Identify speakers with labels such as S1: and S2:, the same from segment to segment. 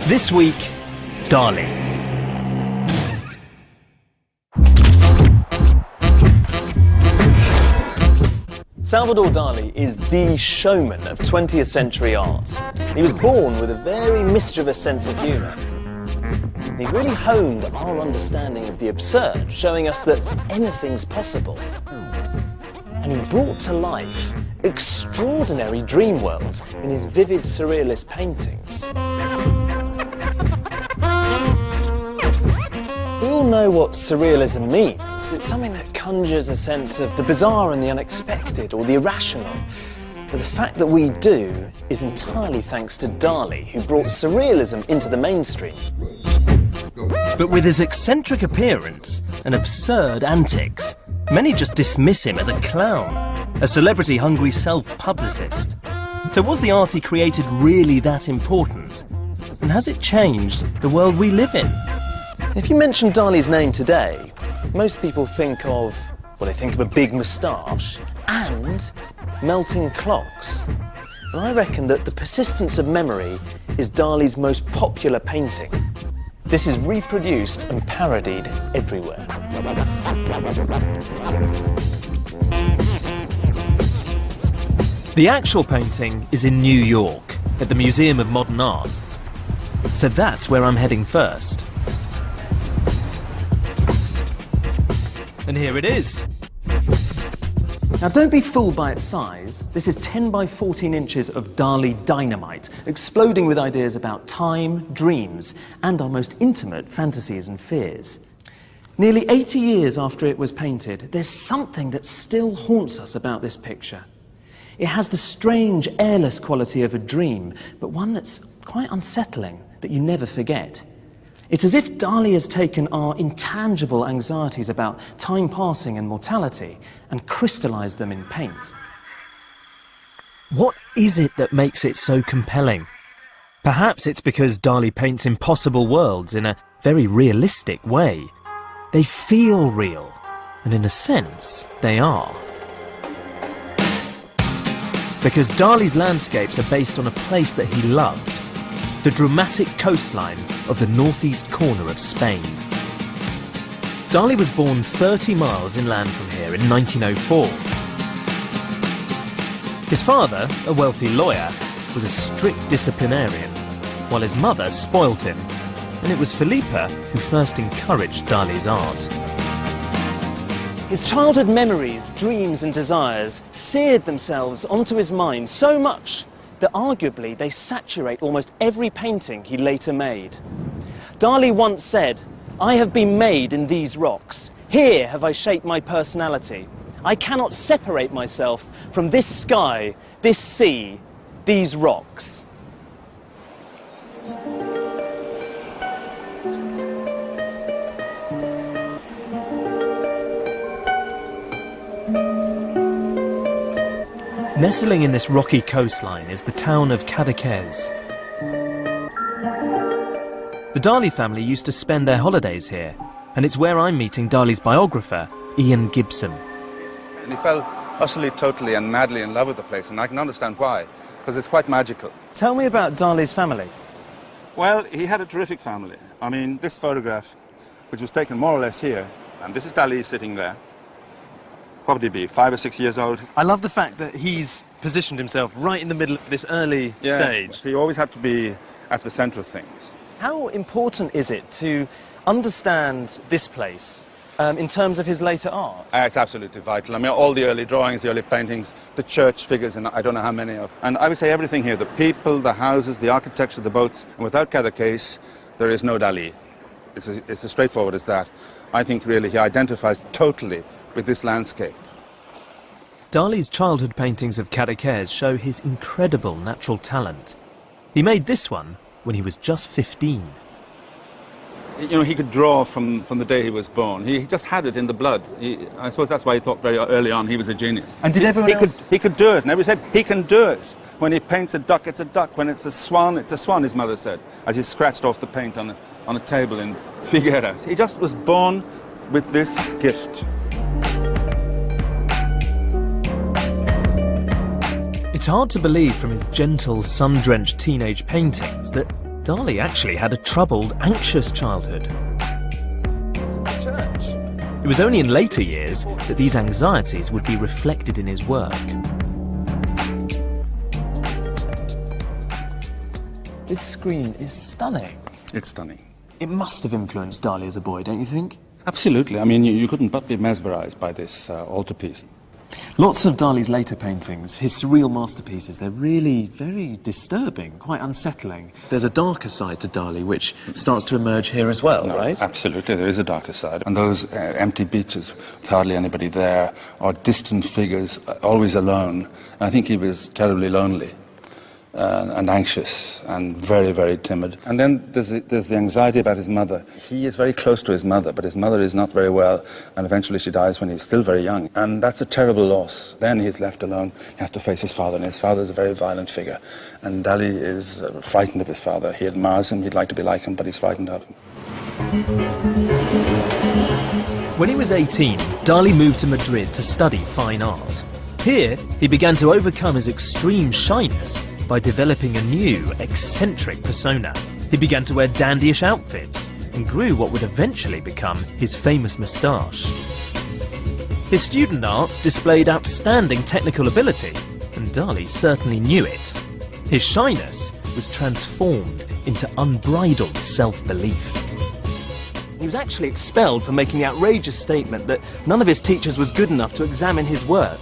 S1: This week, Dali. Salvador Dali is the showman of 20th century art. He was born with a very mischievous sense of humour. He really honed our understanding of the absurd, showing us that anything's possible. And he brought to life extraordinary dream worlds in his vivid surrealist paintings. We all know what surrealism means. It's something that conjures a sense of the bizarre and the unexpected, or the irrational. But the fact that we do is entirely thanks to Dali, who brought surrealism into the mainstream. But with his eccentric appearance and absurd antics, many just dismiss him as a clown, a celebrity-hungry self-publicist. So was the art he created really that important? And has it changed the world we live in? If you mention Dali's name today, most people think of, well, they think of a big moustache and melting clocks. And I reckon that the persistence of memory is Dali's most popular painting. This is reproduced and parodied everywhere. The actual painting is in New York, at the Museum of Modern Art. So that's where I'm heading first. And here it is. Now don't be fooled by its size. This is 10 by 14 inches of Dali dynamite, exploding with ideas about time, dreams, and our most intimate fantasies and fears. Nearly 80 years after it was painted, there's something that still haunts us about this picture. It has the strange, airless quality of a dream, but one that's quite unsettling, that you never forget. It's as if Dali has taken our intangible anxieties about time passing and mortality and crystallized them in paint. What is it that makes it so compelling? Perhaps it's because Dali paints impossible worlds in a very realistic way. They feel real, and in a sense, they are. Because Dali's landscapes are based on a place that he loved, the dramatic coastline of the northeast corner of Spain. Dali was born 30 miles inland from here in 1904. His father, a wealthy lawyer, was a strict disciplinarian, while his mother spoilt him, and it was Felipa who first encouraged Dali's art. His childhood memories, dreams and desires seared themselves onto his mind so much that arguably they saturate almost every painting he later made. Dali once said, "I have been made in these rocks. Here have I shaped my personality. I cannot separate myself from this sky, this sea, these rocks." Nestling in this rocky coastline is the town of Cadaqués. The Dali family used to spend their holidays here, and it's where I'm meeting Dali's biographer, Ian Gibson.
S2: And he fell utterly, totally and madly in love with the place, and I can understand why, because it's quite magical.
S1: Tell me about Dali's family.
S2: Well, he had a terrific family. I mean, this photograph, which was taken more or less here, and this is Dali sitting there, probably be 5 or 6 years old.
S1: I love the fact that he's positioned himself right in the middle of this early stage.
S2: So you always have to be at the centre of things.
S1: How important is it to understand this place in terms of his later art?
S2: It's absolutely vital. I mean, all the early drawings, the early paintings, the church figures, and I don't know how many of. And I would say everything here, the people, the houses, the architecture, the boats, and without Cadaqués, there is no Dali. It's as straightforward as that. I think really he identifies totally with this landscape.
S1: Dali's childhood paintings of Cadaqués show his incredible natural talent. He made this one when he was just 15.
S2: You know, he could draw from the day he was born. He just had it in the blood. I suppose that's why he thought very early on he was a genius.
S1: And did everyone else?
S2: He could do it. And everybody said he can do it. When he paints a duck, it's a duck. When it's a swan, his mother said, as he scratched off the paint on a table in Figueras. He just was born with this gift. It's
S1: hard to believe from his gentle, sun-drenched teenage paintings that
S3: Dali actually had a troubled, anxious childhood.
S1: This is the church.
S3: It was only in later years that these anxieties would be reflected in his work.
S1: This screen is stunning.
S2: It's stunning.
S1: It must have influenced Dali as a boy, don't you think?
S2: Absolutely. I mean, you couldn't but be mesmerised by this altarpiece.
S1: Lots of Dali's later paintings, his surreal masterpieces, they're really very disturbing, quite unsettling. There's a darker side to Dali which starts to emerge here as well, right?
S2: Absolutely, there is a darker side. And those empty beaches with hardly anybody there, or distant figures, always alone. I think he was terribly lonely. And anxious and very, very timid. And then there's the anxiety about his mother. He is very close to his mother, but his mother is not very well, and eventually she dies when he's still very young. And that's a terrible loss. Then he's left alone. He has to face his father, and his father is a very violent figure. And Dali is frightened of his father. He admires him, he'd like to be like him, but he's frightened of him.
S3: When he was 18, Dali moved to Madrid to study fine art. Here, he began to overcome his extreme shyness by developing a new, eccentric persona. He began to wear dandyish outfits and grew what would eventually become his famous moustache. His student art displayed outstanding technical ability, and Dali certainly knew it. His shyness was transformed into unbridled self-belief. He was actually expelled for making the outrageous statement that none of his teachers was good enough to examine his work.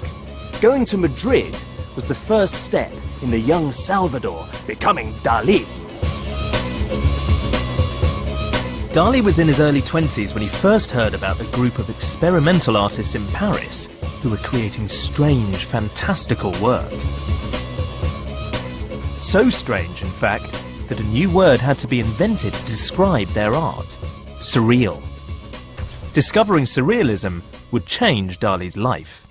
S3: Going to Madrid was the first step in the young Salvador becoming Dali. Dali was in his early 20s when he first heard about a group of experimental artists in Paris who were creating strange, fantastical work. So strange, in fact, that a new word had to be invented to describe their art: surreal. Discovering surrealism would change Dali's life.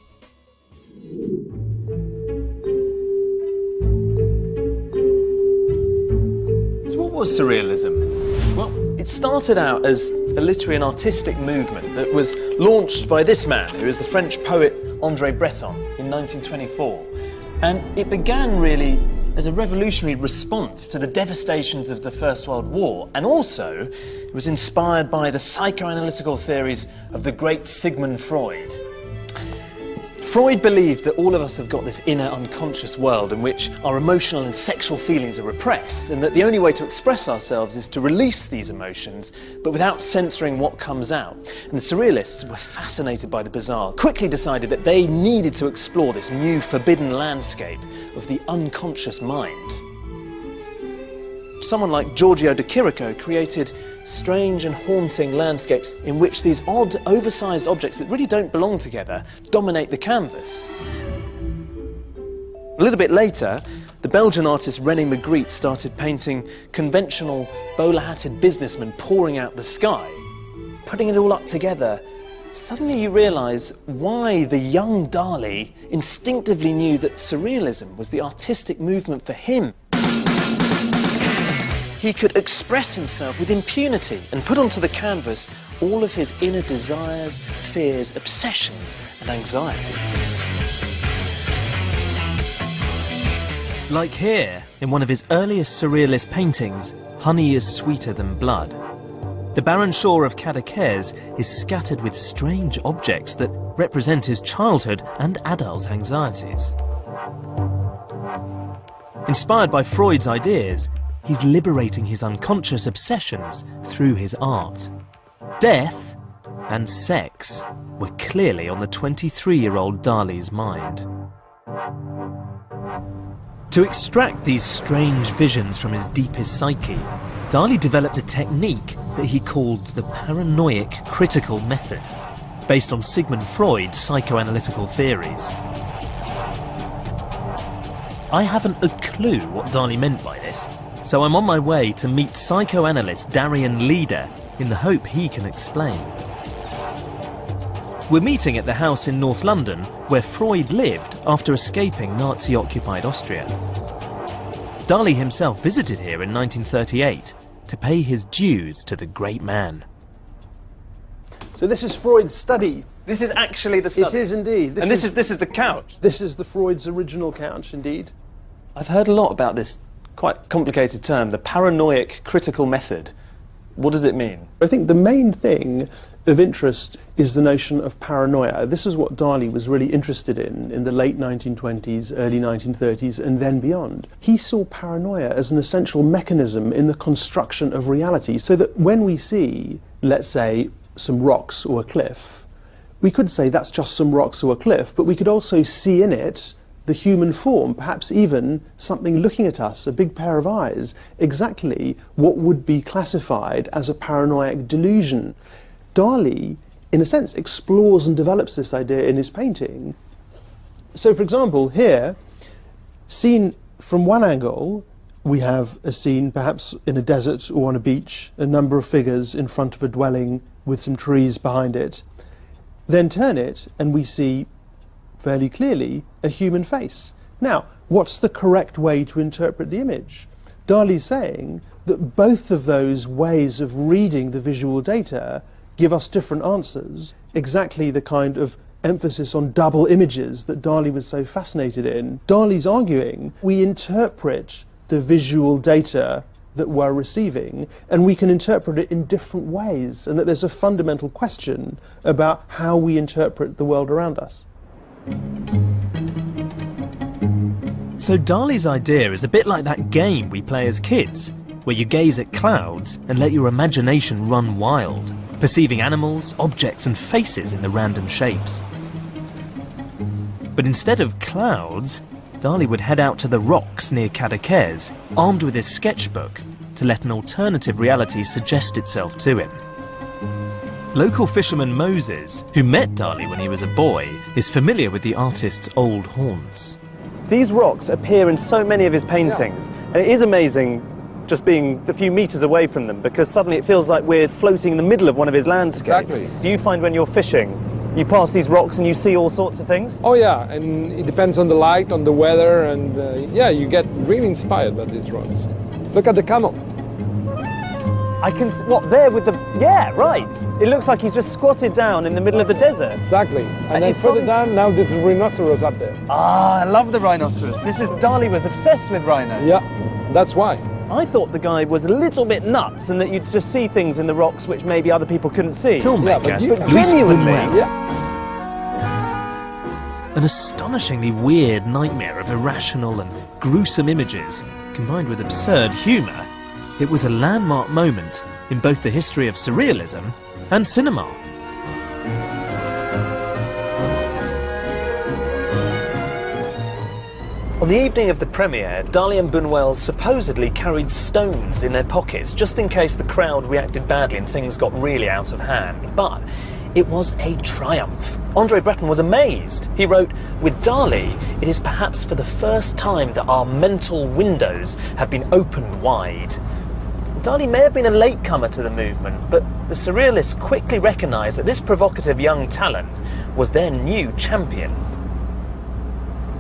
S1: What was surrealism? Well, it started out as a literary and artistic movement that was launched by this man, who is the French poet André Breton, in 1924. And it began really as a revolutionary response to the devastations of the First World War, and also it was inspired by the psychoanalytical theories of the great Sigmund Freud. Freud believed that all of us have got this inner unconscious world in which our emotional and sexual feelings are repressed, and that the only way to express ourselves is to release these emotions, but without censoring what comes out. And the surrealists were fascinated by the bizarre, quickly decided that they needed to explore this new forbidden landscape of the unconscious mind. Someone like Giorgio de Chirico created strange and haunting landscapes in which these odd, oversized objects that really don't belong together dominate the canvas. A little bit later, the Belgian artist René Magritte started painting conventional, bowler-hatted businessmen pouring out the sky. Putting it all up together, suddenly you realise why the young Dali instinctively knew that surrealism was the artistic movement for him. He could express himself with impunity and put onto the canvas all of his inner desires, fears, obsessions and anxieties.
S3: Like here, in one of his earliest surrealist paintings, Honey is Sweeter Than Blood. The barren shore of Cadaqués is scattered with strange objects that represent his childhood and adult anxieties. Inspired by Freud's ideas, he's liberating his unconscious obsessions through his art. Death and sex were clearly on the 23-year-old Dali's mind. To extract these strange visions from his deepest psyche, Dali developed a technique that he called the paranoid critical method, based on Sigmund Freud's psychoanalytical theories. I haven't a clue what Dali meant by this, so I'm on my way to meet psychoanalyst Darian Leader in the hope he can explain. We're meeting at the house in North London where Freud lived after escaping Nazi-occupied Austria. Dali himself visited here in 1938 to pay his dues to the great man.
S4: So this is Freud's study.
S1: This is actually the study?
S4: It is indeed.
S1: This is the couch?
S4: This is the Freud's original couch, indeed.
S1: I've heard a lot about this quite complicated term, the paranoid critical method. What does it mean?
S4: I think the main thing of interest is the notion of paranoia. This is what Dali was really interested in the late 1920s, early 1930s, and then beyond. He saw paranoia as an essential mechanism in the construction of reality, so that when we see, let's say, some rocks or a cliff, we could say that's just some rocks or a cliff, but we could also see in it the human form, perhaps even something looking at us, a big pair of eyes, exactly what would be classified as a paranoid delusion. Dali, in a sense, explores and develops this idea in his painting. So, for example, here, seen from one angle, we have a scene perhaps in a desert or on a beach, a number of figures in front of a dwelling with some trees behind it. Then turn it and we see fairly clearly a human face. Now, what's the correct way to interpret the image? Dali's saying that both of those ways of reading the visual data give us different answers, exactly the kind of emphasis on double images that Dali was so fascinated in. Dali's arguing we interpret the visual data that we're receiving, and we can interpret it in different ways, and that there's a fundamental question about how we interpret the world around us.
S3: So Dali's idea is a bit like that game we play as kids, where you gaze at clouds and let your imagination run wild, perceiving animals, objects and faces in the random shapes. But instead of clouds, Dali would head out to the rocks near Cadaqués, armed with his sketchbook, to let an alternative reality suggest itself to him. Local fisherman Moses, who met Dali when he was a boy, is familiar with the artist's old haunts.
S1: These rocks appear in so many of his paintings, and it is amazing just being a few metres away from them, because suddenly it feels like we're floating in the middle of one of his landscapes.
S5: Exactly.
S1: Do you find when you're fishing, you pass these rocks and you see all sorts of things?
S5: Oh yeah, and it depends on the light, on the weather, and yeah, you get really inspired by these rocks. Look at the camel.
S1: I can, what, there with the, yeah, right. It looks like he's just squatted down in the middle of the desert.
S5: Exactly. And then
S1: it's
S5: further down, now there's a rhinoceros up there.
S1: Ah, I love the rhinoceros. Dali was obsessed with rhinos.
S5: Yeah, that's why.
S1: I thought the guy was a little bit nuts and that you'd just see things in the rocks which maybe other people couldn't see.
S3: Filmmaker,
S5: but
S1: genuinely.
S5: Yeah.
S3: An astonishingly weird nightmare of irrational and gruesome images, combined with absurd humour, it was a landmark moment in both the history of surrealism and cinema.
S1: On the evening of the premiere, Dali and Buñuel supposedly carried stones in their pockets, just in case the crowd reacted badly and things got really out of hand. But it was a triumph. Andre Breton was amazed. He wrote, "With Dali, it is perhaps for the first time that our mental windows have been opened wide." Dali may have been a latecomer to the movement, but the surrealists quickly recognised that this provocative young talent was their new champion.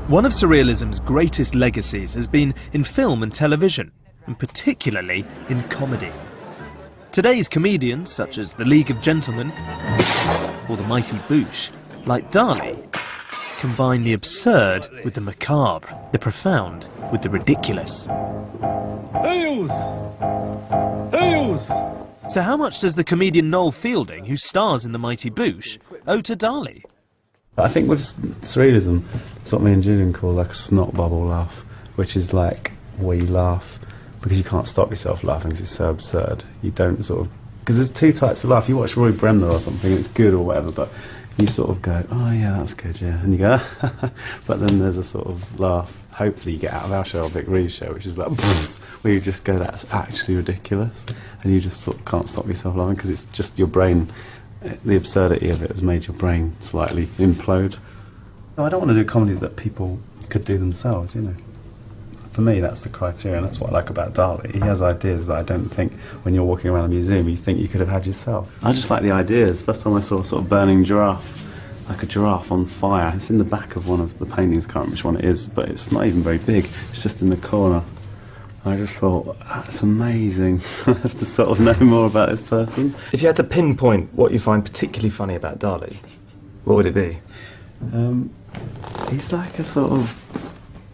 S3: One of surrealism's greatest legacies has been in film and television, and particularly in comedy. Today's comedians, such as the League of Gentlemen or the Mighty Boosh, like Dali, combine the absurd with the macabre, the profound with the ridiculous. So how much does the comedian Noel Fielding, who stars in the Mighty Boosh, owe to Dali?
S6: I think with surrealism, it's what me and Julian call like a snot bubble laugh, which is like where you laugh because you can't stop yourself laughing because it's so absurd. You don't sort of... Because there's two types of laugh. You watch Roy Bremner or something and it's good or whatever, but you sort of go, oh yeah, that's good, yeah. And you go, but then there's a sort of laugh, hopefully you get out of our show, Vic Reed's show, which is like, where you just go, that's actually ridiculous. And you just sort of can't stop yourself laughing because it's just your brain... The absurdity of it has made your brain slightly implode. I don't want to do comedy that people could do themselves, you know. For me, that's the criteria, and that's what I like about Dali. He has ideas that I don't think, when you're walking around a museum, you think you could have had yourself. I just like the ideas. First time I saw a sort of burning giraffe, like a giraffe on fire. It's in the back of one of the paintings, I can't remember which one it is, but it's not even very big. It's just in the corner. I just thought, that's amazing. I have to sort of know more about this person.
S7: If you had to pinpoint what you find particularly funny about Dali, what would it be?
S6: He's like a sort of...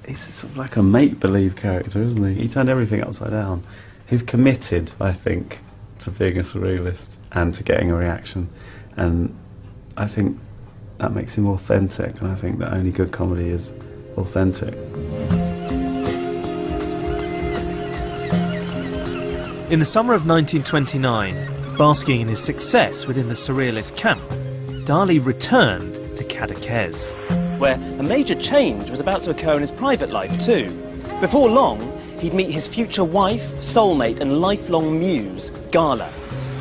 S6: he's sort of like a make-believe character, isn't he? He turned everything upside down. He's committed, I think, to being a surrealist and to getting a reaction. And I think that makes him authentic, and I think that only good comedy is authentic.
S3: In the summer of 1929, basking in his success within the surrealist camp, Dali returned to Cadaqués, where a major change was about to occur in his private life too. Before long, he'd meet his future wife, soulmate and lifelong muse, Gala.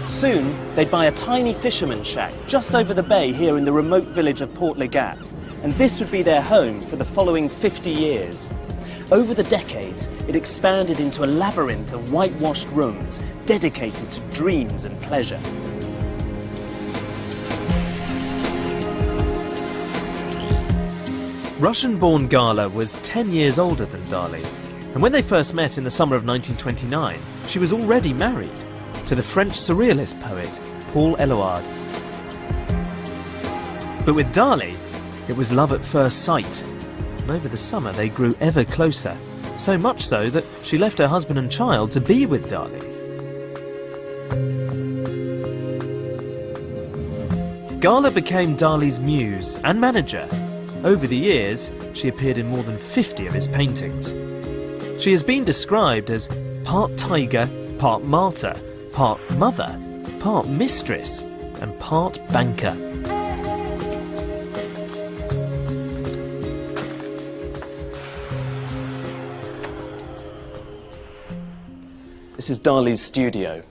S3: Soon, they'd buy a tiny fisherman's shack just over the bay here in the remote village of Port Legat, and this would be their home for the following 50 years. Over the decades, it expanded into a labyrinth of whitewashed rooms dedicated to dreams and pleasure. Russian-born Gala was 10 years older than Dali, and when they first met in the summer of 1929, she was already married to the French surrealist poet Paul Eluard. But with Dali, it was love at first sight. And over the summer they grew ever closer, so much so that she left her husband and child to be with Dali. Gala became Dali's muse and manager. Over the years, she appeared in more than 50 of his paintings. She has been described as part tiger, part martyr, part mother, part mistress, and part banker.
S1: This is Dali's studio.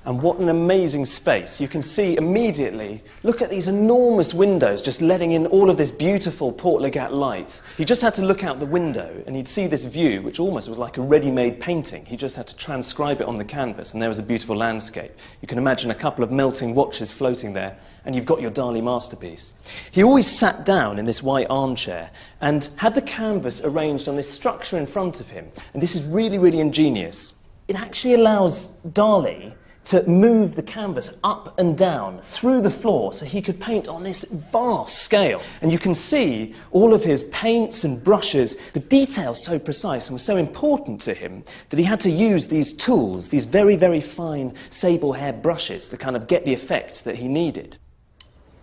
S1: And what an amazing space. You can see immediately, look at these enormous windows just letting in all of this beautiful Port Legat light. He just had to look out the window and he'd see this view, which almost was like a ready-made painting. He just had to transcribe it on the canvas and there was a beautiful landscape. You can imagine a couple of melting watches floating there and you've got your Dali masterpiece. He always sat down in this white armchair and had the canvas arranged on this structure in front of him. And this is really, really ingenious. It actually allows Dali to move the canvas up and down through the floor so he could paint on this vast scale. And you can see all of his paints and brushes, the details so precise and were so important to him that he had to use these tools, these very, very fine sable hair brushes to kind of get the effects that he needed.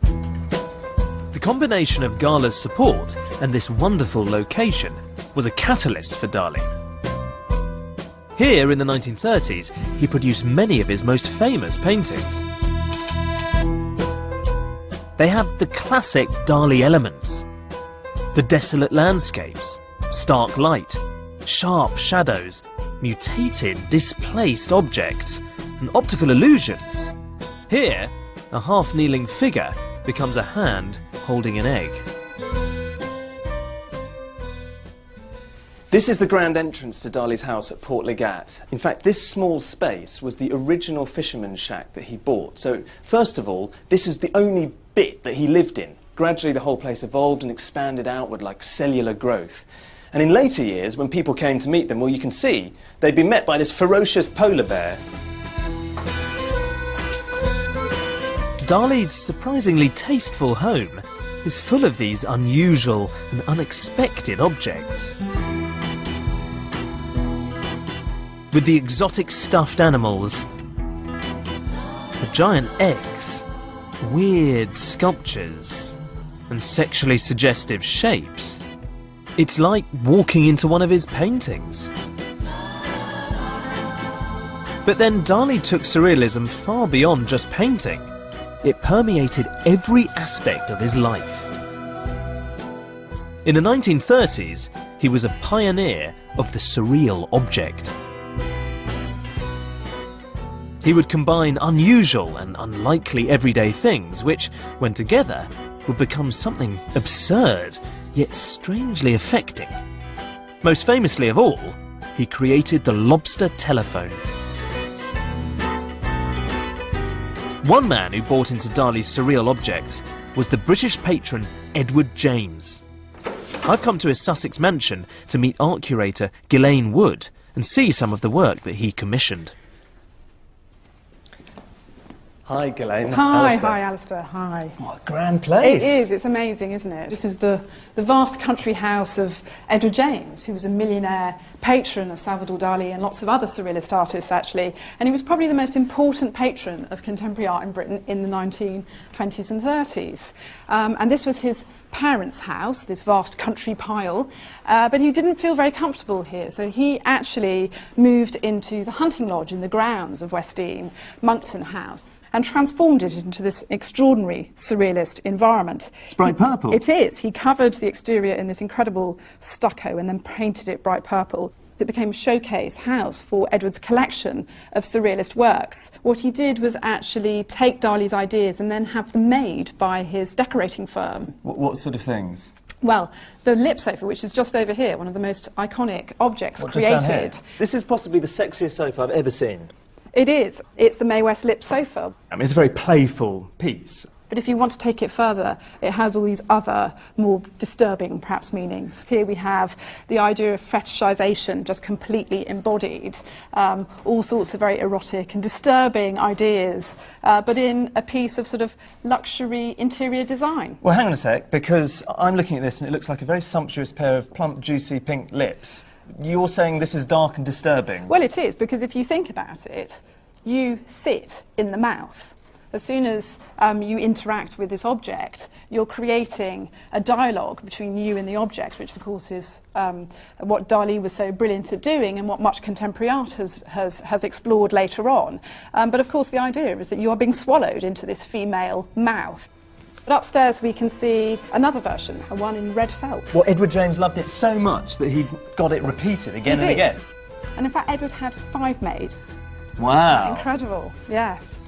S3: The combination of Gala's support and this wonderful location was a catalyst for Dali. Here in the 1930s, he produced many of his most famous paintings. They have the classic Dali elements: the desolate landscapes, stark light, sharp shadows, mutated, displaced objects, and optical illusions. Here, a half-kneeling figure becomes a hand holding an egg.
S1: This is the grand entrance to Dali's house at Port Legat. In fact, this small space was the original fisherman's shack that he bought. So, first of all, this is the only bit that he lived in. Gradually, the whole place evolved and expanded outward like cellular growth. And in later years, when people came to meet them, well, you can see, they'd been met by this ferocious polar bear.
S3: Dali's surprisingly tasteful home is full of these unusual and unexpected objects. With the exotic stuffed animals, the giant eggs, weird sculptures, and sexually suggestive shapes, it's like walking into one of his paintings. But then Dali took surrealism far beyond just painting. It permeated every aspect of his life. In the 1930s, he was a pioneer of the surreal object. He would combine unusual and unlikely everyday things, which, when together, would become something absurd, yet strangely affecting. Most famously of all, he created the lobster telephone. One man who bought into Dali's surreal objects was the British patron Edward James. I've come to his Sussex mansion to meet art curator Ghislaine Wood and see some of the work that he commissioned.
S1: Hi, Ghislaine.
S8: Hi,
S1: Alistair.
S8: hi, Alistair. Hi.
S1: What a grand place.
S8: It is. It's amazing, isn't it? This is the vast country house of Edward James, who was a millionaire patron of Salvador Dali and lots of other surrealist artists, actually. And he was probably the most important patron of contemporary art in Britain in the 1920s and 30s. And this was his parents' house, this vast country pile, but he didn't feel very comfortable here. So he actually moved into the hunting lodge in the grounds of West Dean, Monckton House, and transformed it into this extraordinary surrealist environment.
S1: It's bright purple.
S8: It is. He covered the exterior in this incredible stucco and then painted it bright purple. It became a showcase house for Edward's collection of surrealist works. What he did was actually take Dali's ideas and then have them made by his decorating firm.
S7: What sort of things?
S8: Well, the lip sofa, which is just over here, one of the most iconic objects created.
S1: This is possibly the sexiest sofa I've ever seen.
S8: It is. It's the Mae West lip sofa.
S7: I mean, it's a very playful piece.
S8: But if you want to take it further, it has all these other, more disturbing, perhaps, meanings. Here we have the idea of fetishization just completely embodied, all sorts of very erotic and disturbing ideas, but in a piece of sort of luxury interior design.
S7: Well, hang on a sec, because I'm looking at this and it looks like a very sumptuous pair of plump, juicy pink lips. You're saying this is dark and disturbing?
S8: Well, it is, because if you think about it, you sit in the mouth. As soon as you interact with this object, you're creating a dialogue between you and the object, which of course is what Dali was so brilliant at doing and what much contemporary art has explored later on. But of course the idea is that you are being swallowed into this female mouth. But upstairs we can see another version, a one in red felt.
S7: Well, Edward James loved it so much that he got it repeated again and again.
S8: And in fact Edward had 5 made.
S1: Wow.
S8: Incredible, yes.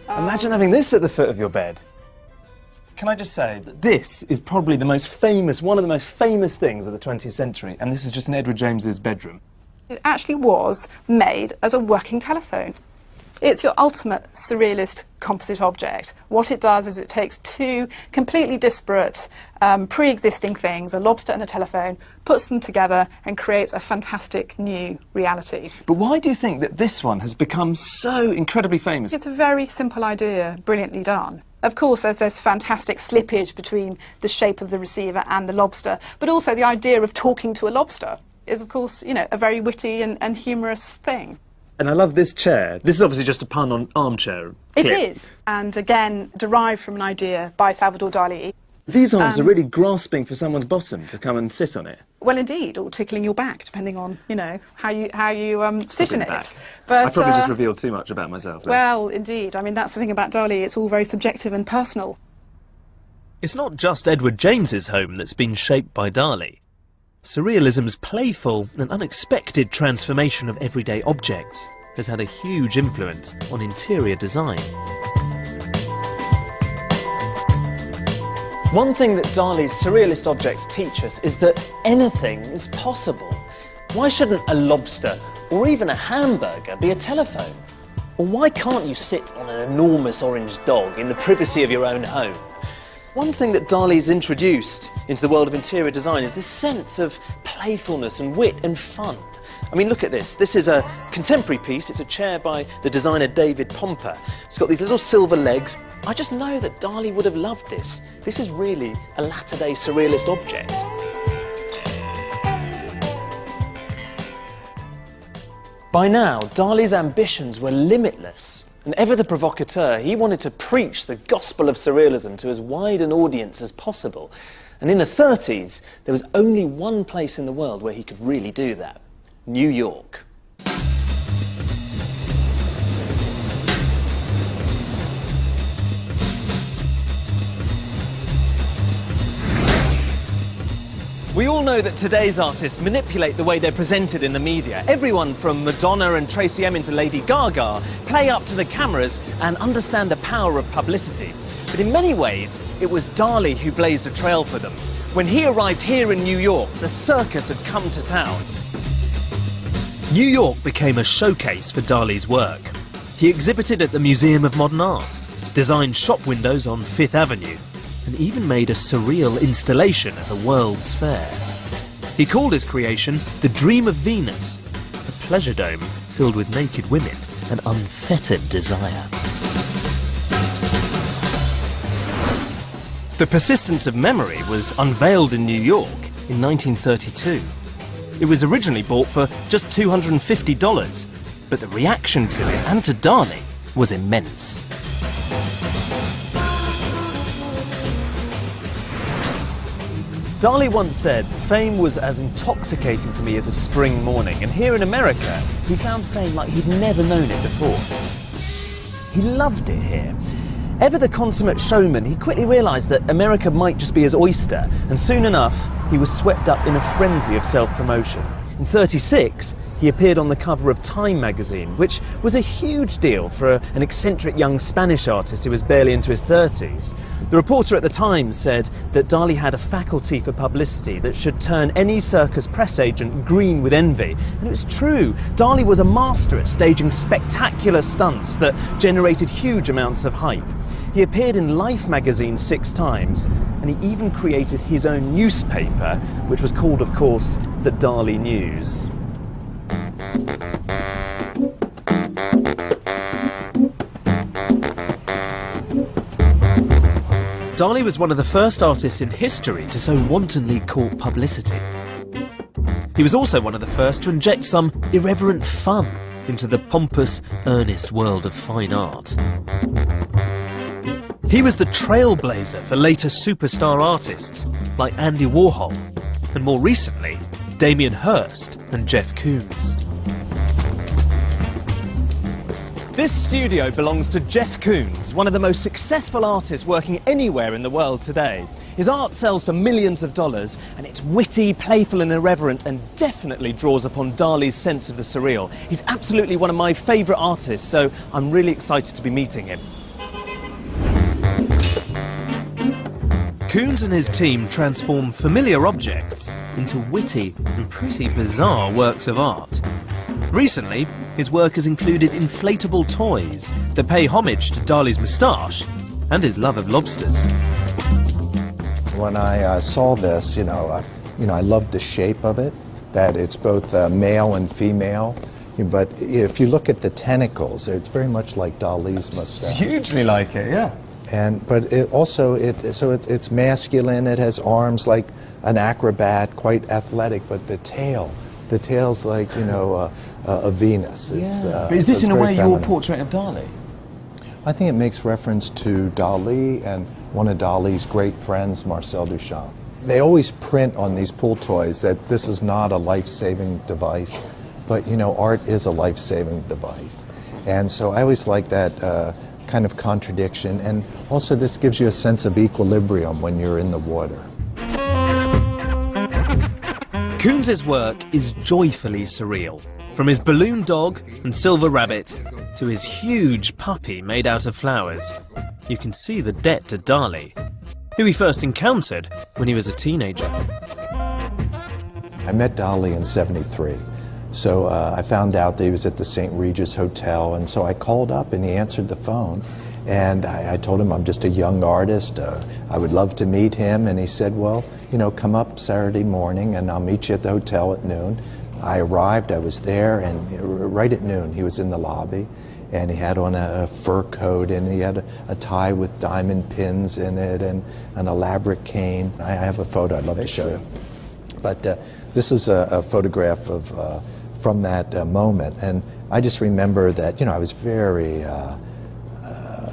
S1: Imagine having this at the foot of your bed.
S7: Can I just say that this is probably the most famous, one of the most famous things of the 20th century, and this is just in Edward James's bedroom.
S8: It actually was made as a working telephone. It's your ultimate surrealist composite object. What it does is it takes 2 completely disparate, pre-existing things, a lobster and a telephone, puts them together and creates a fantastic new reality.
S7: But why do you think that this one has become so incredibly famous?
S8: It's a very simple idea, brilliantly done. Of course, there's this fantastic slippage between the shape of the receiver and the lobster, but also the idea of talking to a lobster is, of course, you know, a very witty and humorous thing.
S7: And I love this chair. This is obviously just a pun on armchair.
S8: It is, and again, derived from an idea by Salvador Dali.
S7: These arms are really grasping for someone's bottom to come and sit on it.
S8: Well, indeed, or tickling your back, depending on, you know, how you sit in it.
S7: Back.
S8: But
S7: I probably just revealed too much about myself there.
S8: Well, indeed. I mean, that's the thing about Dali. It's all very subjective and personal.
S3: It's not just Edward James's home that's been shaped by Dali. Surrealism's playful and unexpected transformation of everyday objects has had a huge influence on interior design.
S1: One thing that Dali's surrealist objects teach us is that anything is possible. Why shouldn't a lobster or even a hamburger be a telephone? Or why can't you sit on an enormous orange dog in the privacy of your own home? One thing that Dali's introduced into the world of interior design is this sense of playfulness and wit and fun. I mean, look at this. This is a contemporary piece. It's a chair by the designer David Pomper. It's got these little silver legs. I just know that Dali would have loved this. This is really a latter-day surrealist object. By now, Dali's ambitions were limitless. And ever the provocateur, he wanted to preach the gospel of surrealism to as wide an audience as possible. And in the 30s, there was only one place in the world where he could really do that: New York. We all know that today's artists manipulate the way they're presented in the media. Everyone from Madonna and Tracy Emin to Lady Gaga play up to the cameras and understand the power of publicity. But in many ways, it was Dali who blazed a trail for them. When he arrived here in New York, the circus had come to town.
S3: New York became a showcase for Dali's work. He exhibited at the Museum of Modern Art, designed shop windows on Fifth Avenue, and even made a surreal installation at the World's Fair. He called his creation the Dream of Venus, a pleasure dome filled with naked women and unfettered desire. The Persistence of Memory was unveiled in New York in 1932. It was originally bought for just $250, but the reaction to it and to Dali was immense.
S7: Dali once said, fame was as intoxicating to me as a spring morning, and here in America, he found fame like he'd never known it before. He loved it here. Ever the consummate showman, he quickly realised that America might just be his oyster, and soon enough, he was swept up in a frenzy of self-promotion. In '36, he appeared on the cover of Time magazine, which was a huge deal for an eccentric young Spanish artist who was barely into his 30s. The reporter at the time said that Dali had a faculty for publicity that should turn any circus press agent green with envy. And it was true. Dali was a master at staging spectacular stunts that generated huge amounts of hype. He appeared in Life magazine 6 times, and he even created his own newspaper, which was called, of course, the Dali News.
S3: Dali was one of the first artists in history to so wantonly court publicity. He was also one of the first to inject some irreverent fun into the pompous, earnest world of fine art. He was the trailblazer for later superstar artists like Andy Warhol, and more recently, Damien Hirst and Jeff Koons.
S7: This studio belongs to Jeff Koons, one of the most successful artists working anywhere in the world today. His art sells for millions of dollars, and it's witty, playful and irreverent, and definitely draws upon Dali's sense of the surreal. He's absolutely one of my favourite artists, so I'm really excited to be meeting him.
S3: Koons and his team transform familiar objects into witty and pretty bizarre works of art. Recently, his work has included inflatable toys that pay homage to Dali's moustache and his love of lobsters.
S9: When I saw this, I loved the shape of it, that it's both male and female. But if you look at the tentacles, it's very much like Dali's moustache.
S7: Hugely like it, yeah.
S9: But it also, it's masculine. It has arms like an acrobat, quite athletic. But the tail's like a Venus.
S7: But is this in a way your portrait of Dali?
S9: I think it makes reference to Dali and one of Dali's great friends, Marcel Duchamp. They always print on these pool toys that this is not a life-saving device, but art is a life-saving device. And so I always like that kind of contradiction, and also this gives you a sense of equilibrium when you're in the water.
S3: Koons' work is joyfully surreal, from his balloon dog and silver rabbit to his huge puppy made out of flowers. You can see the debt to Dali, who he first encountered when he was a teenager.
S9: I met Dali in '73. So I found out that he was at the St. Regis Hotel, and so I called up and he answered the phone. And I told him I'm just a young artist, I would love to meet him. And he said, well, come up Saturday morning and I'll meet you at the hotel at noon. I arrived, I was there, and right at noon he was in the lobby. And he had on a fur coat, and he had a tie with diamond pins in it, and an elaborate cane. I have a photo I'd love to show you. But this is a photograph of from that moment, and I just remember that I was very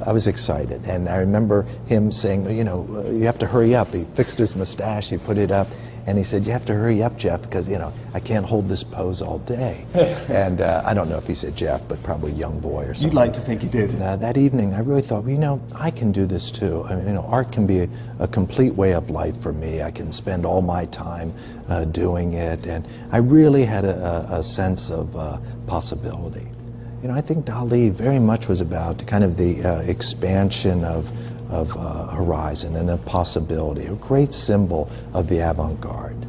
S9: I was excited, and I remember him saying, you have to hurry up. He fixed his mustache, he put it up, and he said, you have to hurry up, Jeff, because I can't hold this pose all day. And I don't know if he said Jeff, but probably young boy or something.
S7: You'd like to think he did.
S9: And that evening I really thought, I can do this too. I mean, art can be a complete way of life for me. I can spend all my time doing it, and I really had a sense of possibility. I think Dali very much was about kind of the expansion of horizon and a possibility, a great symbol of the avant-garde.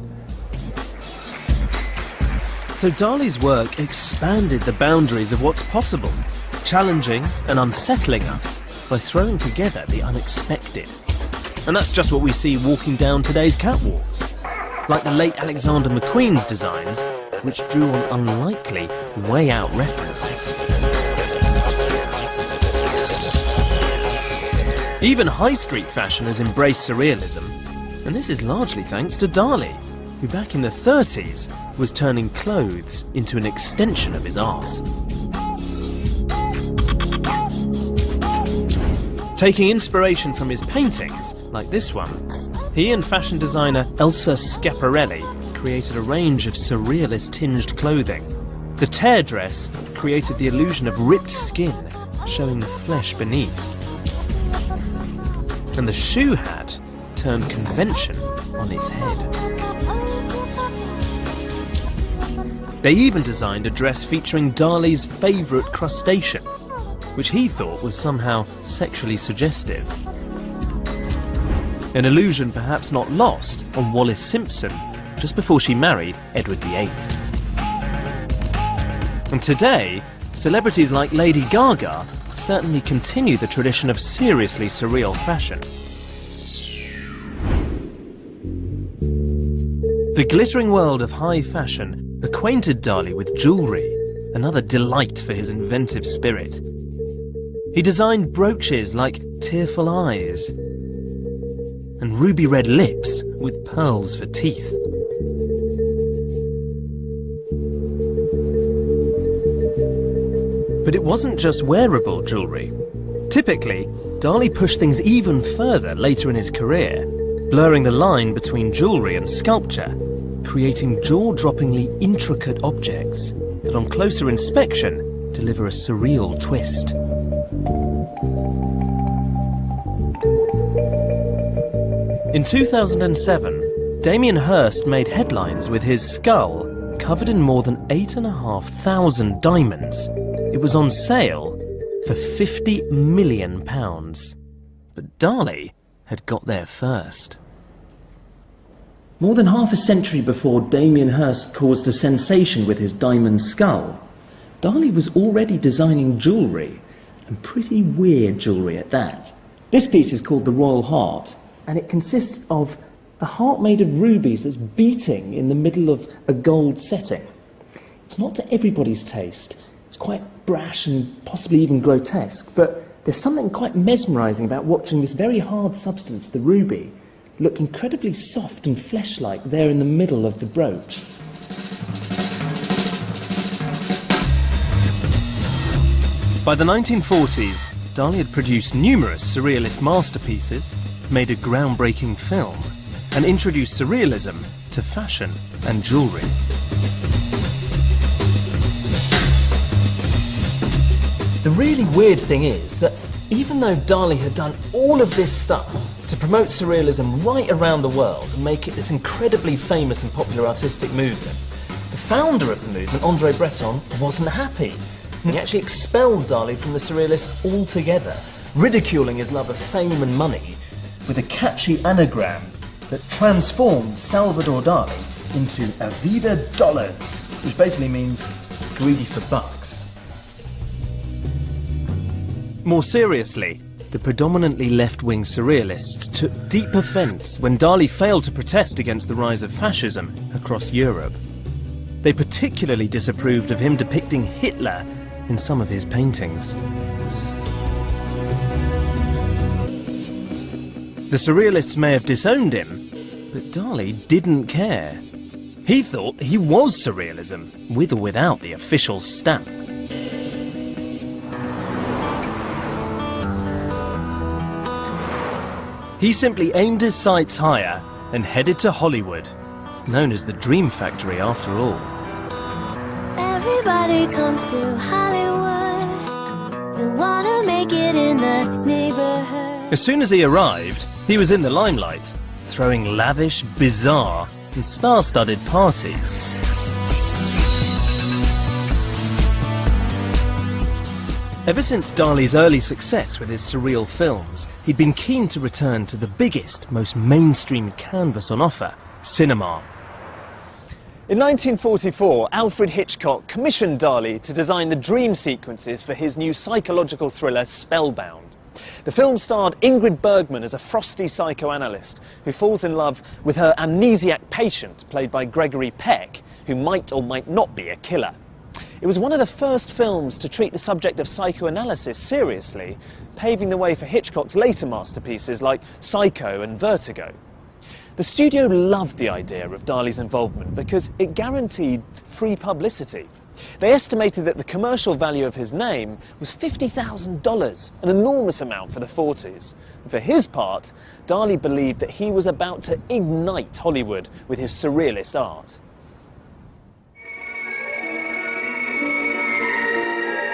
S3: So Dali's work expanded the boundaries of what's possible, challenging and unsettling us by throwing together the unexpected. And that's just what we see walking down today's catwalks, like the late Alexander McQueen's designs, which drew on unlikely, way-out references. Even high street fashion has embraced surrealism, and this is largely thanks to Dali, who back in the 30s was turning clothes into an extension of his art. Taking inspiration from his paintings, like this one, he and fashion designer Elsa Schiaparelli created a range of surrealist-tinged clothing. The tear dress created the illusion of ripped skin, showing the flesh beneath. And the shoe hat turned convention on its head. They even designed a dress featuring Dali's favourite crustacean, which he thought was somehow sexually suggestive. An illusion perhaps not lost on Wallis Simpson just before she married Edward VIII. And today, celebrities like Lady Gaga certainly continue the tradition of seriously surreal fashion. The glittering world of high fashion acquainted Dali with jewellery, another delight for his inventive spirit. He designed brooches like tearful eyes and ruby red lips with pearls for teeth. But it wasn't just wearable jewellery. Typically, Dali pushed things even further later in his career, blurring the line between jewellery and sculpture, creating jaw-droppingly intricate objects that on closer inspection deliver a surreal twist. In 2007, Damien Hirst made headlines with his skull covered in more than 8,500 diamonds. It was on sale for £50 million. But Dali had got there first. More than half a century before Damien Hirst caused a sensation with his diamond skull, Dali was already designing jewellery, and pretty weird jewellery at that. This piece is called the Royal Heart, and it consists of a heart made of rubies that's beating in the middle of a gold setting. It's not to everybody's taste. It's quite brash and possibly even grotesque, but there's something quite mesmerising about watching this very hard substance, the ruby, look incredibly soft and flesh-like there in the middle of the brooch. By the 1940s, Dali had produced numerous surrealist masterpieces, made a groundbreaking film, and introduced surrealism to fashion and jewellery. The really weird thing is that even though Dali had done all of this stuff to promote surrealism right around the world and make it this incredibly famous and popular artistic movement, the founder of the movement, André Breton, wasn't happy. And he actually expelled Dali from the surrealists altogether, ridiculing his love of fame and money with a catchy anagram that transformed Salvador Dali into Avida Dollars, which basically means greedy for bucks. More seriously, the predominantly left-wing surrealists took deep offence when Dali failed to protest against the rise of fascism across Europe. They particularly disapproved of him depicting Hitler in some of his paintings. The surrealists may have disowned him, but Dali didn't care. He thought he was surrealism, with or without the official stamp. He simply aimed his sights higher and headed to Hollywood, known as the Dream Factory after all.
S10: Everybody comes to Hollywood. They wanna make it in the neighborhood.
S3: As soon as he arrived, he was in the limelight, throwing lavish, bizarre and star-studded parties. Ever since Dali's early success with his surreal films, he'd been keen to return to the biggest, most mainstream canvas on offer, cinema.
S1: In 1944, Alfred Hitchcock commissioned Dali to design the dream sequences for his new psychological thriller Spellbound. The film starred Ingrid Bergman as a frosty psychoanalyst who falls in love with her amnesiac patient, played by Gregory Peck, who might or might not be a killer. It was one of the first films to treat the subject of psychoanalysis seriously, paving the way for Hitchcock's later masterpieces like Psycho and Vertigo. The studio loved the idea of Dali's involvement because it guaranteed free publicity. They estimated that the commercial value of his name was $50,000, an enormous amount for the 40s. And for his part, Dali believed that he was about to ignite Hollywood with his surrealist art.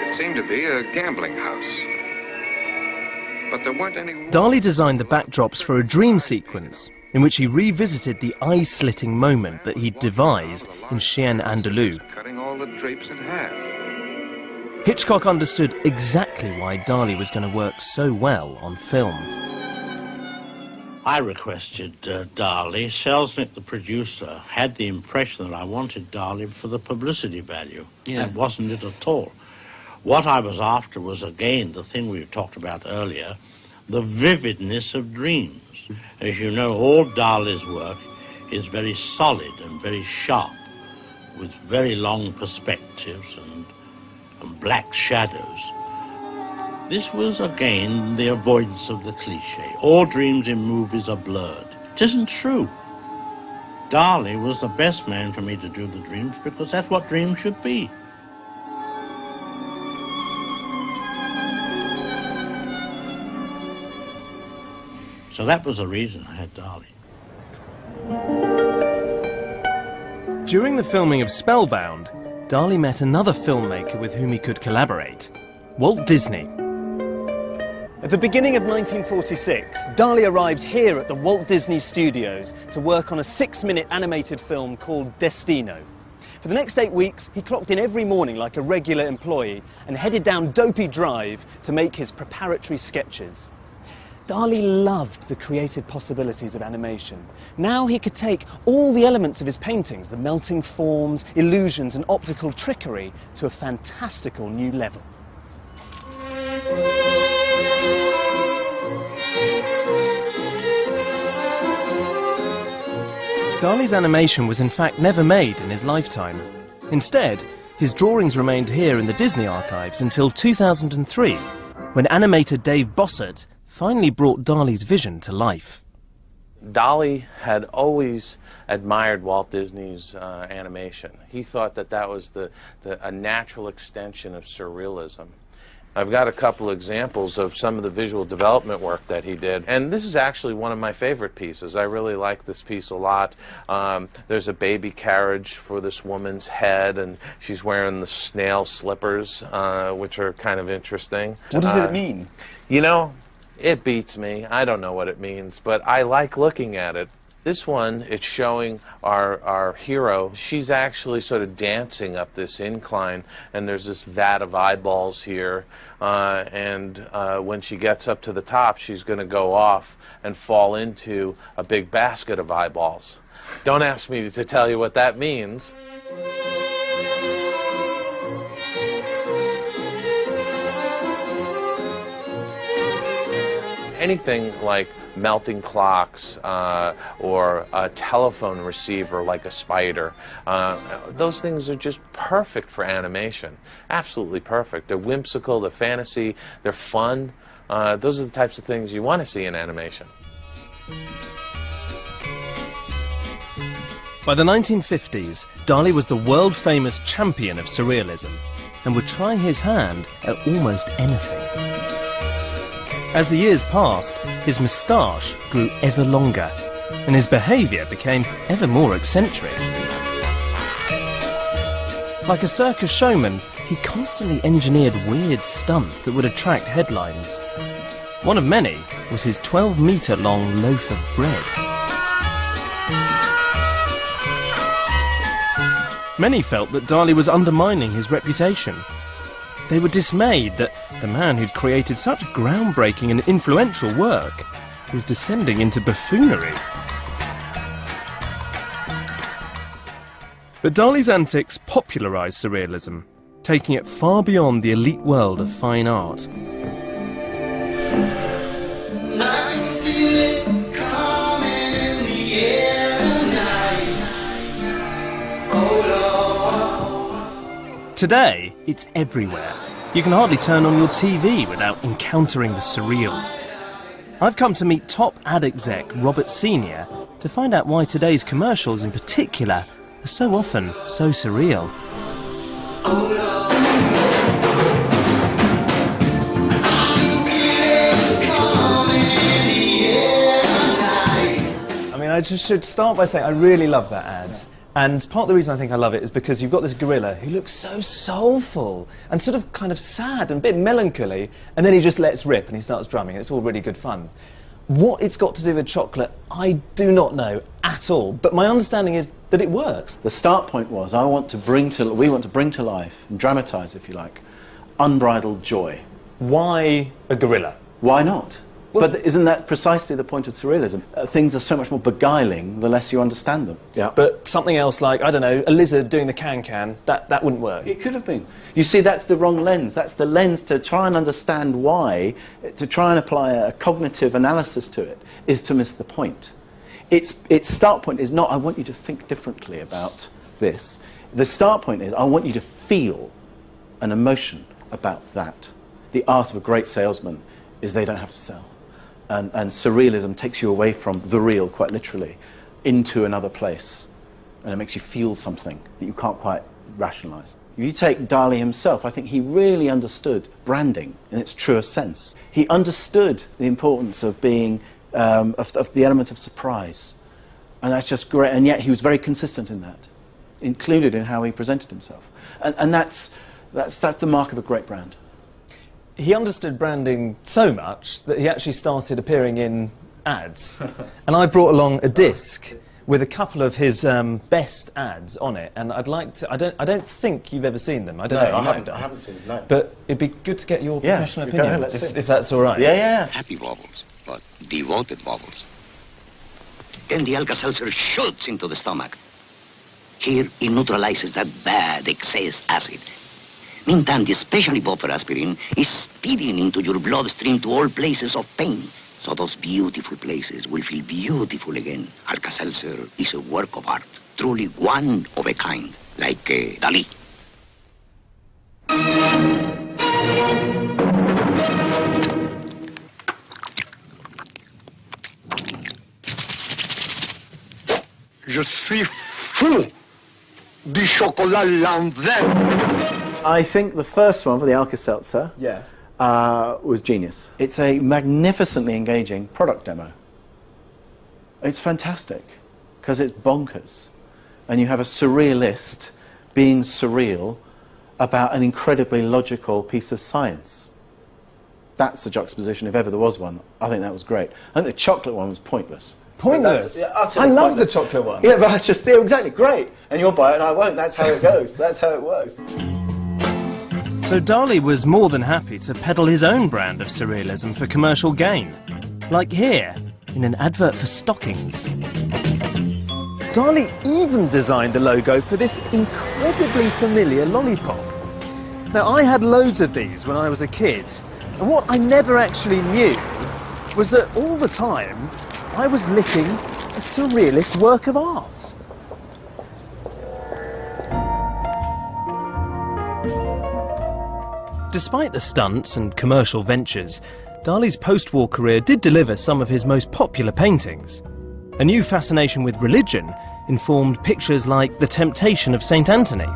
S11: It seemed to be a gambling house, but there weren't any...
S3: Dali designed the backdrops for a dream sequence in which he revisited the eye-slitting moment that he'd devised in Chien Andalou.
S11: Cutting all the drapes in half.
S3: Hitchcock understood exactly why Dali was going to work so well on film.
S12: I requested Dali. Selznick, the producer, had the impression that I wanted Dali for the publicity value.
S13: Yeah.
S12: That wasn't it at all. What I was after was, again, the thing we talked about earlier, the vividness of dreams. As you know, all Dali's work is very solid and very sharp, with very long perspectives and black shadows. This was, again, the avoidance of the cliché. All dreams in movies are blurred. It isn't true. Dali was the best man for me to do the dreams because that's what dreams should be. So that was the reason I had Dali.
S3: During the filming of Spellbound, Dali met another filmmaker with whom he could collaborate, Walt Disney.
S1: At the beginning of 1946, Dali arrived here at the Walt Disney Studios to work on a 6-minute animated film called Destino. For the next 8 weeks, he clocked in every morning like a regular employee and headed down Dopey Drive to make his preparatory sketches. Dali loved the creative possibilities of animation. Now he could take all the elements of his paintings, the melting forms, illusions and optical trickery, to a fantastical new level.
S3: Dali's animation was in fact never made in his lifetime. Instead, his drawings remained here in the Disney archives until 2003, when animator Dave Bossert finally brought Dali's vision to life.
S14: Dali had always admired Walt Disney's animation. He thought that that was a natural extension of surrealism. I've got a couple examples of some of the visual development work that he did, and this is actually one of my favorite pieces. I really like this piece a lot. There's a baby carriage for this woman's head, and she's wearing the snail slippers, which are kind of interesting.
S1: What does it mean?
S14: You know, it beats me. I don't know what it means, but I like looking at it. This one, it's showing our hero. She's actually sort of dancing up this incline, and there's this vat of eyeballs here. When she gets up to the top, she's going to go off and fall into a big basket of eyeballs. Don't ask me to tell you what that means. Anything like melting clocks or a telephone receiver like a spider, those things are just perfect for animation. Absolutely perfect. They're whimsical, they're fantasy, they're fun. Those are the types of things you want to see in animation.
S3: By the 1950s, Dali was the world-famous champion of surrealism and would try his hand at almost anything. As the years passed, his moustache grew ever longer, and his behaviour became ever more eccentric. Like a circus showman, he constantly engineered weird stunts that would attract headlines. One of many was his 12-metre-long loaf of bread. Many felt that Dali was undermining his reputation. They were dismayed that the man who'd created such groundbreaking and influential work was descending into buffoonery. But Dali's antics popularised surrealism, taking it far beyond the elite world of fine art. Today, it's everywhere. You can hardly turn on your TV without encountering the surreal. I've come to meet top ad exec Robert Senior to find out why today's commercials in particular are so often so surreal.
S1: I mean, I just should start by saying I really love that ad. And part of the reason I think I love it is because you've got this gorilla who looks so soulful and sort of kind of sad and a bit melancholy, and then he just lets rip and he starts drumming, and it's all really good fun. What it's got to do with chocolate, I do not know at all, but my understanding is that it works.
S13: The start point was we want to bring to life, and dramatise if you like, unbridled joy.
S1: Why a gorilla?
S13: Why not? Well, but isn't that precisely the point of surrealism? Things are so much more beguiling the less you understand them.
S1: Yeah. But something else like, I don't know, a lizard doing the can-can, that wouldn't work.
S13: It could have been. You see, that's the wrong lens. That's the lens to try and understand why, to try and apply a cognitive analysis to it, is to miss the point. Its start point is not, I want you to think differently about this. The start point is, I want you to feel an emotion about that. The art of a great salesman is they don't have to sell. And surrealism takes you away from the real, quite literally, into another place. And it makes you feel something that you can't quite rationalise. If you take Dali himself, I think he really understood branding in its truest sense. He understood the importance of being, of the element of surprise. And that's just great. And yet he was very consistent in that, included in how he presented himself. And that's the mark of a great brand.
S1: He understood branding so much that he actually started appearing in ads. And I brought along a disc with a couple of his best ads on it, and I'd like to... I don't think you've ever seen them. I don't know.
S13: I haven't seen them, no.
S1: But it'd be good to get your professional opinion, if that's all right.
S13: Yeah.
S15: Happy wobbles, but devoted wobbles. Then the Alka-Seltzer shoots into the stomach. Here, it neutralizes that bad excess acid. Meantime, the specially buffer aspirin is speeding into your bloodstream to all places of pain. So those beautiful places will feel beautiful again. Alka-Seltzer is a work of art, truly one of a kind, like Dali.
S16: Je suis fou du chocolat lambert.
S13: I think the first one for the Alka-Seltzer was genius. It's a magnificently engaging product demo. It's fantastic because it's bonkers. And you have a surrealist being surreal about an incredibly logical piece of science. That's a juxtaposition, if ever there was one. I think that was great. I think the chocolate one was pointless.
S1: Pointless? I love the chocolate one.
S13: Yeah, but it's just exactly great. And you'll buy it and I won't. That's how it goes. That's how it works.
S3: So Dali was more than happy to peddle his own brand of surrealism for commercial gain. Like here, in an advert for stockings.
S1: Dali even designed the logo for this incredibly familiar lollipop. Now, I had loads of these when I was a kid, and what I never actually knew was that all the time I was licking a surrealist work of art.
S3: Despite the stunts and commercial ventures, Dali's post-war career did deliver some of his most popular paintings. A new fascination with religion informed pictures like The Temptation of St. Anthony.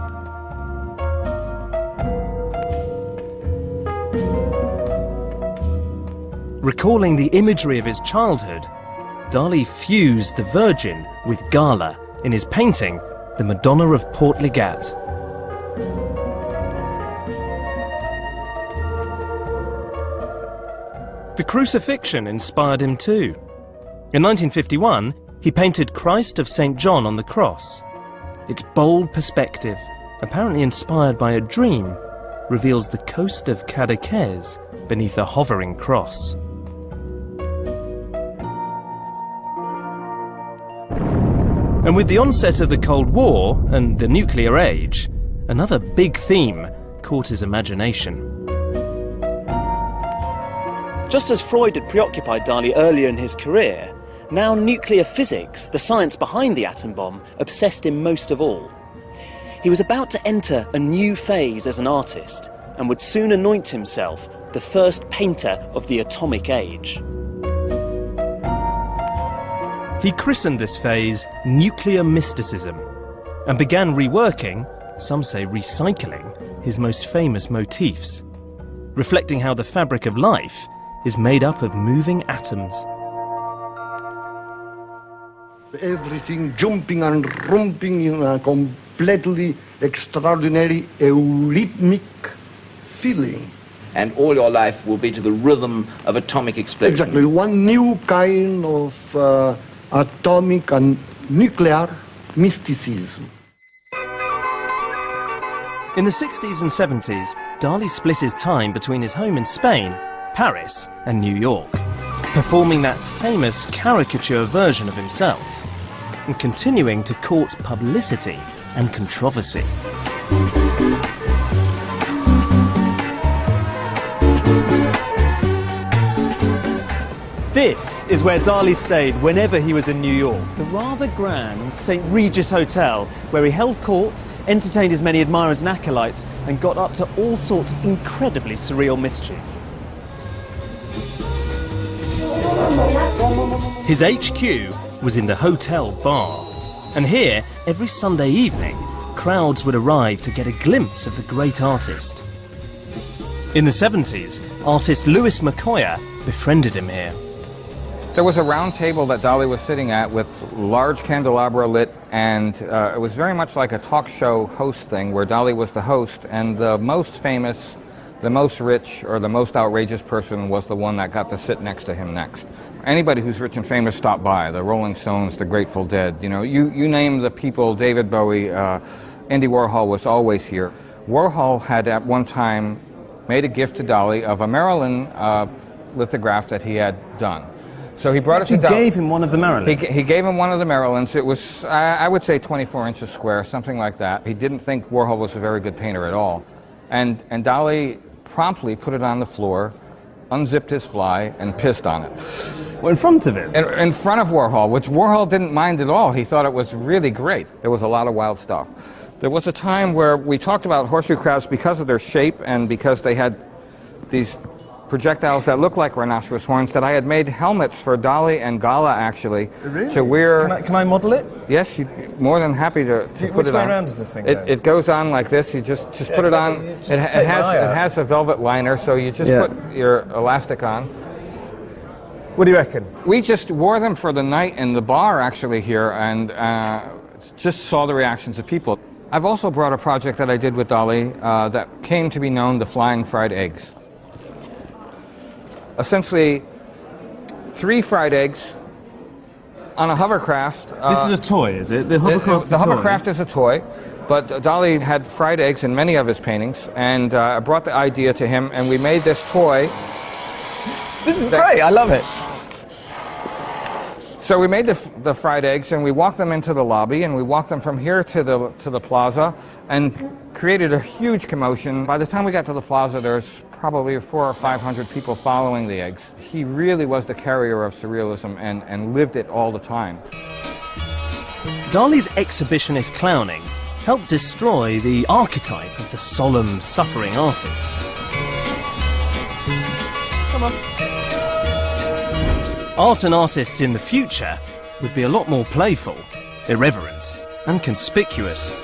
S3: Recalling the imagery of his childhood, Dali fused the Virgin with Gala in his painting, The Madonna of Portligat. The crucifixion inspired him too. In 1951, he painted Christ of St. John on the cross. Its bold perspective, apparently inspired by a dream, reveals the coast of Cadaqués beneath a hovering cross. And with the onset of the Cold War and the nuclear age, another big theme caught his imagination.
S7: Just as Freud had preoccupied Dali earlier in his career, now nuclear physics, the science behind the atom bomb, obsessed him most of all. he was about to enter a new phase as an artist and would soon anoint himself the first painter of the atomic age. He christened this phase nuclear mysticism and began reworking, some say recycling, his most famous motifs, reflecting how the fabric of life is made up of moving atoms.
S16: Everything jumping and romping in a completely extraordinary eurythmic feeling.
S17: And all your life will be to the rhythm of atomic explosion.
S16: Exactly, one new kind of atomic and nuclear mysticism.
S7: In the 60s and 70s, Dali split his time between his home in Spain, Paris and New York, performing that famous caricature version of himself and continuing to court publicity and controversy. This is where Dali stayed whenever he was in New York, the rather grand St. Regis Hotel, where he held court, entertained his many admirers and acolytes, and got up to all sorts of incredibly surreal mischief. His HQ was in the hotel bar, and here, every Sunday evening, crowds would arrive to get a glimpse of the great artist. In the 70s, artist Louis McCoyer befriended him here.
S18: There was a round table that Dali was sitting at with large candelabra lit, and it was very much like a talk show host thing where Dali was the host, and the most famous, the most rich, or the most outrageous person was the one that got to sit next to him next. Anybody who's rich and famous stopped by, the Rolling Stones, the Grateful Dead, you know, you name the people, David Bowie, Andy Warhol was always here. Warhol had at one time made a gift to Dali of a Marilyn lithograph that he had done. So he brought it to Dali.
S7: He gave him one of the Marilyns?
S18: He gave him one of the Marilyns. It was, I would say, 24 inches square, something like that. He didn't think Warhol was a very good painter at all. And Dali promptly put it on the floor, unzipped his fly, and pissed on it.
S7: Well, in front of him?
S18: In front of Warhol, which Warhol didn't mind at all. He thought it was really great. There was a lot of wild stuff. There was a time where we talked about horseshoe crabs because of their shape and because they had these projectiles that look like rhinoceros horns, that I had made helmets for Dali and Gala, actually,
S7: really?
S18: To wear.
S7: Can I model it?
S18: Yes, you're more than happy to put it on.
S7: Which way around does this thing go?
S18: It goes on like this. You just put it on. It has a velvet liner, so you just put your elastic on.
S7: What do you reckon?
S18: We just wore them for the night in the bar, actually, here, and just saw the reactions of people. I've also brought a project that I did with Dali that came to be known the Flying Fried Eggs. Essentially, 3 fried eggs on a hovercraft.
S7: This is a toy, is it? The hovercraft.
S18: The hovercraft is a toy, but Dali had fried eggs in many of his paintings, and I brought the idea to him, and we made this toy.
S7: This is great. I love it.
S18: So we made the fried eggs, and we walked them into the lobby, and we walked them from here to the plaza, and created a huge commotion. By the time we got to the plaza, there's probably 400 or 500 people following the eggs. He really was the carrier of surrealism and lived it all the time.
S7: Dali's exhibitionist clowning helped destroy the archetype of the solemn, suffering artist. Come on. Art and artists in the future would be a lot more playful, irreverent, and conspicuous.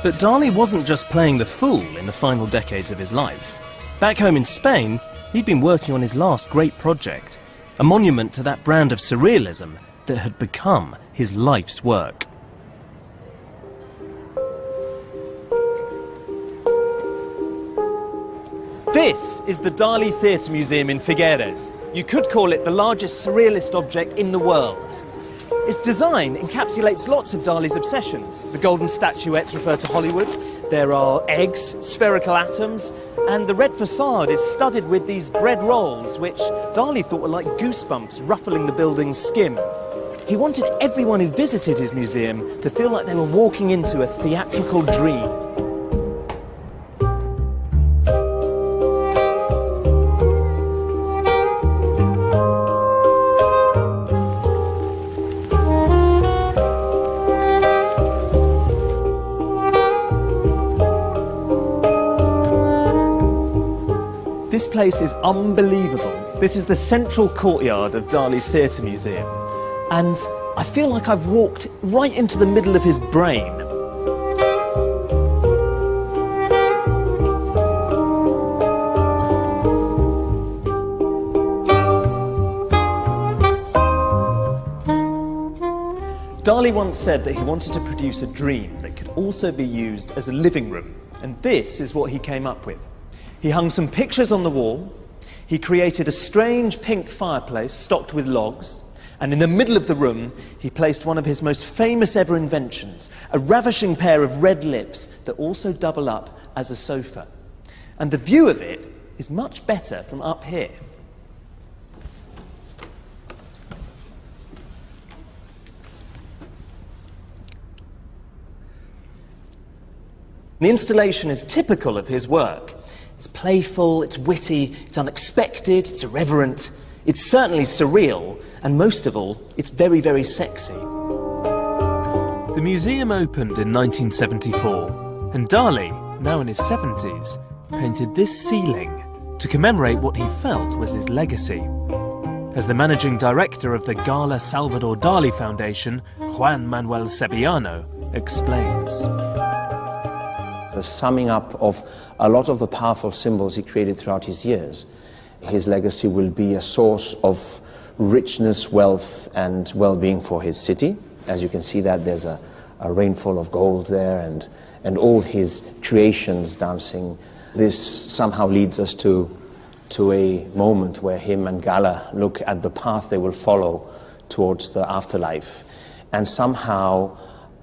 S7: But Dali wasn't just playing the fool in the final decades of his life. Back home in Spain, he'd been working on his last great project, a monument to that brand of surrealism that had become his life's work. This is the Dali Theatre Museum in Figueres. You could call it the largest surrealist object in the world. Its design encapsulates lots of Dali's obsessions. The golden statuettes refer to Hollywood, there are eggs, spherical atoms, and the red facade is studded with these bread rolls, which Dali thought were like goosebumps ruffling the building's skin. He wanted everyone who visited his museum to feel like they were walking into a theatrical dream. This place is unbelievable. This is the central courtyard of Dali's Theatre Museum. And I feel like I've walked right into the middle of his brain. Dali once said that he wanted to produce a dream that could also be used as a living room, and this is what he came up with. He hung some pictures on the wall, he created a strange pink fireplace stocked with logs, and in the middle of the room he placed one of his most famous ever inventions, a ravishing pair of red lips that also double up as a sofa. And the view of it is much better from up here. The installation is typical of his work. It's playful, it's witty, it's unexpected, it's irreverent, it's certainly surreal, and most of all, it's very, very sexy.
S3: The museum opened in 1974, and Dali, now in his 70s, painted this ceiling to commemorate what he felt was his legacy. As the managing director of the Gala Salvador Dali Foundation, Juan Manuel Sevillano, explains.
S19: The summing up of a lot of the powerful symbols he created throughout his years. His legacy will be a source of richness, wealth, and well-being for his city. As you can see that there's a rainfall of gold there, and all his creations dancing. This somehow leads us to a moment where him and Gala look at the path they will follow towards the afterlife. And somehow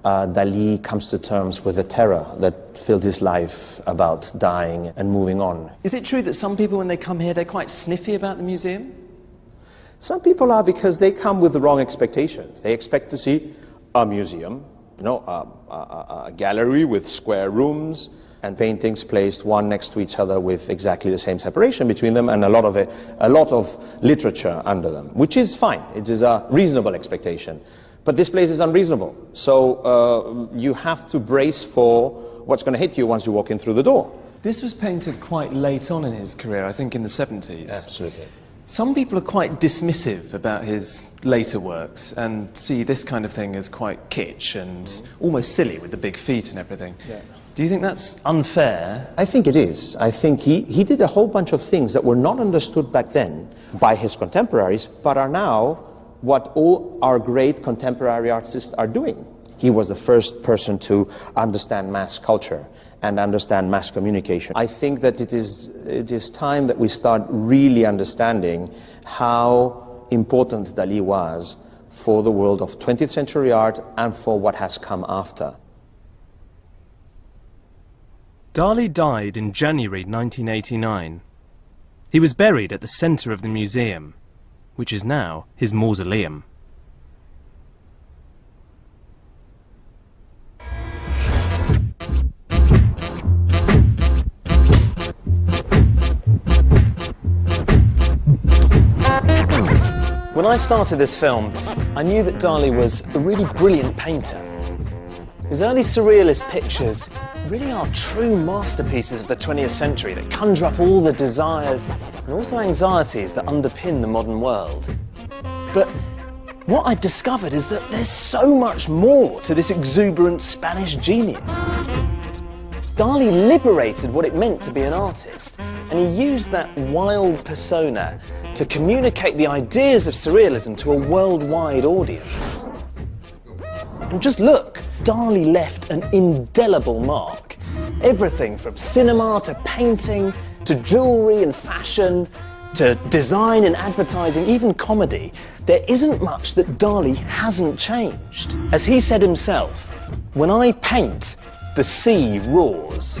S19: Dali comes to terms with the terror that filled his life about dying and moving on.
S7: Is it true that some people, when they come here, they're quite sniffy about the museum?
S19: Some people are, because they come with the wrong expectations. They expect to see a museum, you know, a gallery with square rooms and paintings placed one next to each other with exactly the same separation between them, and a lot of literature under them, which is fine. It is a reasonable expectation. But this place is unreasonable, so you have to brace for what's going to hit you once you walk in through the door.
S7: This was painted quite late on in his career, I think in the 70s.
S19: Absolutely.
S7: Some people are quite dismissive about his later works and see this kind of thing as quite kitsch and almost silly with the big feet and everything.
S19: Yeah.
S7: Do you think that's unfair?
S19: I think it is. I think he did a whole bunch of things that were not understood back then by his contemporaries, but are now what all our great contemporary artists are doing. He was the first person to understand mass culture and understand mass communication. I think that it is time that we start really understanding how important Dali was for the world of 20th century art and for what has come after.
S3: Dali died in January 1989. He was buried at the centre of the museum, which is now his mausoleum.
S1: When I started this film, I knew that Dali was a really brilliant painter. His early surrealist pictures really are true masterpieces of the 20th century that conjure up all the desires and also anxieties that underpin the modern world. But what I've discovered is that there's so much more to this exuberant Spanish genius. Dali liberated what it meant to be an artist, and he used that wild persona to communicate the ideas of surrealism to a worldwide audience. And just look, Dali left an indelible mark. Everything from cinema to painting, to jewellery and fashion, to design and advertising, even comedy. There isn't much that Dali hasn't changed. As he said himself, "When I paint, the sea roars.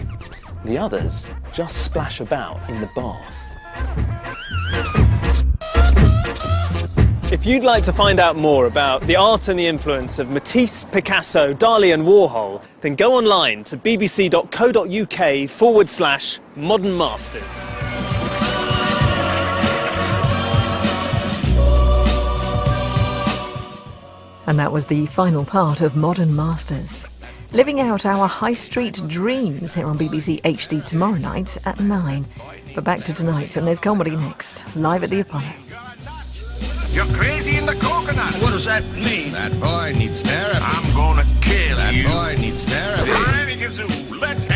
S1: The others just splash about in the bath." If you'd like to find out more about the art and the influence of Matisse, Picasso, Dali and Warhol, then go online to bbc.co.uk/Modern Masters.
S20: And that was the final part of Modern Masters. living out our high street dreams here on BBC HD tomorrow night at 9. But back to tonight, and there's comedy next, live at the Apollo.
S21: You're crazy in the coconut.
S22: What does that mean?
S21: That boy needs therapy. I'm gonna kill
S22: That
S21: you.
S22: boy needs therapy.
S21: Hi, Kazoo. Let's have